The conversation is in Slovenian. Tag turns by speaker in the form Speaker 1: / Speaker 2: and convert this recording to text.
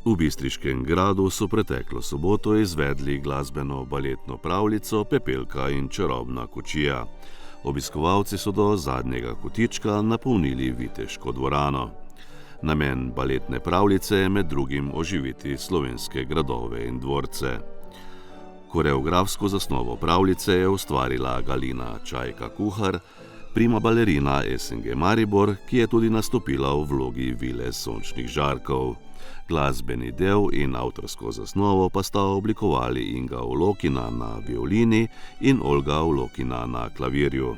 Speaker 1: V Bistriškem gradu so preteklo soboto izvedli glasbeno-baletno pravljico Pepelka in čarobna kočija. Obiskovalci so do zadnjega kotička napolnili viteško dvorano. Namen baletne pravljice je med drugim oživiti slovenske gradove in dvorce. Koreografsko zasnovo pravljice je ustvarila Galina Čajka-Kuhar, prima balerina SNG Maribor, ki je tudi nastopila v vlogi Vile sončnih žarkov. Glasbeni del in avtorsko zasnovo pa sta oblikovali Inga Olokina na violini in Olga Olokina na klavirju.